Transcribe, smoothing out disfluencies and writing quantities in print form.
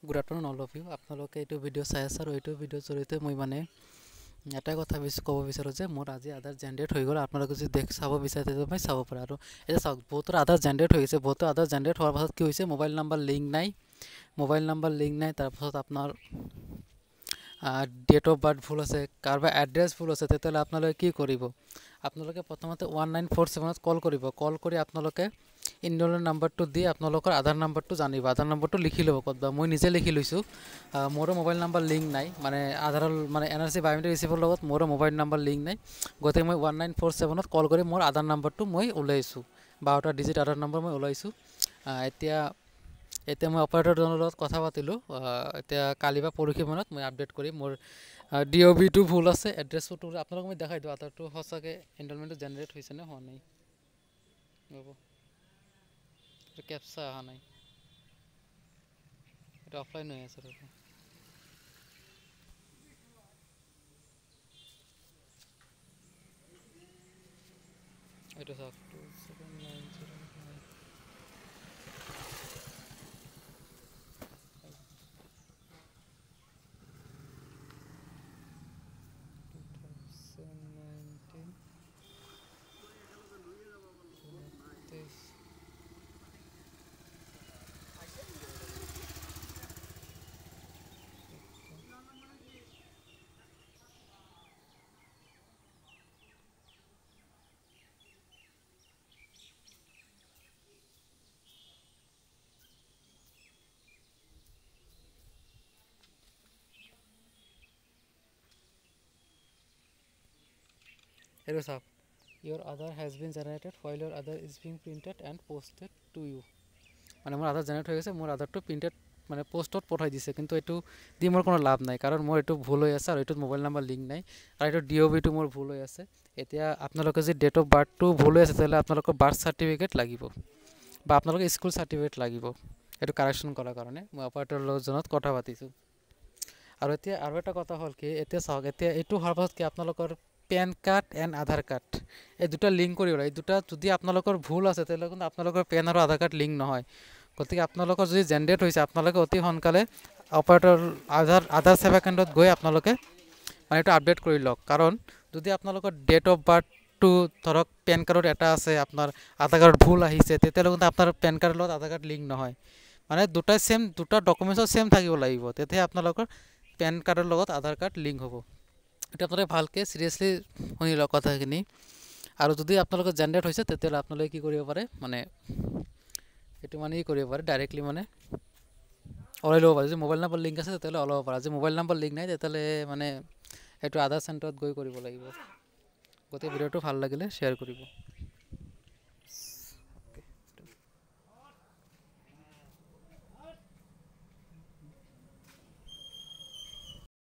Good afternoon all of you আপোনালোকে এইটো video' চাই আছে আৰু এইটো ভিডিঅ'ৰ জৰিয়তে মই মানে এটা কথা ক'ব বিচাৰোঁ যে মোৰ আজি আধাৰ জেনেৰেট হৈ গ'ল। আপোনালোকে যদি চাব বিচাৰে তেতিয়া মই চাব পাৰে। আৰু এতিয়া চাওক, বহুতৰ আধাৰ জেনেৰেট হৈ গৈছে। বহুতৰ আধাৰ জেনেৰেট হোৱাৰ পাছত কি হৈছে, মোবাইল নাম্বাৰ লিংক নাই। তাৰপাছত আপোনাৰ ডেট অফ বাৰ্থ ভুল আছে, কাৰোবাৰ এড্ৰেছ ভুল আছে। তেতিয়াহ'লে আপোনালোকে কি কৰিব? আপোনালোকে প্ৰথমতে 1947 কল কৰিব। কল কৰি আপোনালোকে ইনৰোলৰ নাম্বাৰটো দি আপোনালোকৰ আধাৰ নাম্বাৰটো জানিব। আধাৰ নাম্বাৰটো লিখি ল'ব ক'তবা। মই নিজে লিখি লৈছোঁ। মোৰো মোবাইল নাম্বাৰ লিংক নাই, মানে আধাৰৰ মানে NRC বায়'মেট্ৰিক ৰিচিপ্টৰ লগত মোৰো মোবাইল নাম্বাৰ লিংক নাই। গতিকে মই 1947 কল কৰি মোৰ আধাৰ নাম্বাৰটো মই ওলাইছোঁ। 12টা ডিজিট আধাৰ নম্বৰ মই ওলাইছোঁ। এতিয়া মই অপাৰেটৰজনৰ লগত কথা পাতিলোঁ। এতিয়া কালি বা পৰহি মানত মই আপডেট কৰিম। মোৰ DOB-টো ভুল আছে, এড্ৰেছটো আপোনালোকক মই দেখাই দিওঁ। আধাৰটো সঁচাকৈ এনৰলমেণ্টটো জেনেৰেট হৈছে নে হোৱা নাই। ৰ'ব, কেপচা অহা নাই, এটা অফলাইন হৈ আছে। ৰ'ব, এইটো চাওক, 2790 এইটো চাওক, your Aadhaar has been generated while your Aadhaar is being printed and posted to you। মানে মোৰ আধাৰ জেনেৰেট হৈ গৈছে, মোৰ আধাৰটো প্ৰিণ্টেড মানে পোষ্টত পঠাই দিছে। কিন্তু এইটো দি মোৰ কোনো লাভ নাই, কাৰণ মোৰ এইটো ভুল হৈ আছে আৰু এইটোত মোবাইল নাম্বাৰ লিংক নাই, আৰু এইটো DOB-টো মোৰ ভুল হৈ আছে। এতিয়া আপোনালোকে যদি ডেট অফ বাৰ্থটো ভুল হৈ আছে, তেতিয়াহ'লে আপোনালোকৰ বাৰ্থ চাৰ্টিফিকেট লাগিব বা আপোনালোকৰ স্কুল চাৰ্টিফিকেট লাগিব এইটো কাৰেকশ্যন কৰাৰ কাৰণে। মই অপাৰেটৰৰ লগজনত কথা পাতিছোঁ। আৰু এতিয়া আৰু এটা কথা হ'ল কি, এতিয়া চাওক, এতিয়া এইটো হোৱাৰ পাছত কি আপোনালোকৰ pan card and Aadhaar card এই দুটা লিংক কৰিব লাগে। এই দুটা যদি আপোনালোকৰ ভুল আছে, তেতিয়াহ'লে কিন্তু আপোনালোকৰ পেন আৰু আধাৰ কাৰ্ড লিংক নহয়। গতিকে আপোনালোকৰ যদি জেনেৰেট হৈছে, আপোনালোকে অতি সোনকালে অপাৰেটৰ আধাৰ সেৱা কেন্দ্ৰত গৈ আপোনালোকে মানে এইটো আপডেট কৰি লওক। কাৰণ যদি আপোনালোকৰ ডেট অফ বাৰ্থটো ধৰক পেন কাৰ্ডত এটা আছে, আপোনাৰ আধাৰ কাৰ্ডত ভুল আহিছে, তেতিয়াহ'লে কিন্তু আপোনাৰ পেন কাৰ্ডৰ লগত আধাৰ কাৰ্ড লিংক নহয়। মানে দুটা ডকুমেণ্টছৰ ছেম থাকিব লাগিব, তেতিয়াহে আপোনালোকৰ পেন কাৰ্ডৰ লগত আধাৰ কাৰ্ড লিংক হ'ব। এতিয়া আপোনালোকে ভালকৈ চিৰিয়াছলি শুনি লওক কথাখিনি। আৰু যদি আপোনালোকৰ জেনেৰেট হৈছে, তেতিয়াহ'লে আপোনালোকে কি কৰিব পাৰে, মানে এইটো মানে কি কৰিব পাৰে, ডাইৰেক্টলি মানে ওলাই ল'ব পাৰে। যদি মোবাইল নাম্বাৰ লিংক আছে, তেতিয়াহ'লে ওলাব পাৰে। যদি মোবাইল নাম্বাৰ লিংক নাই, তেতিয়াহ'লে মানে এইটো আধাৰ চেণ্টাৰত গৈ কৰিব লাগিব। গতিকে ভিডিঅ'টো ভাল লাগিলে শ্বেয়াৰ কৰিব।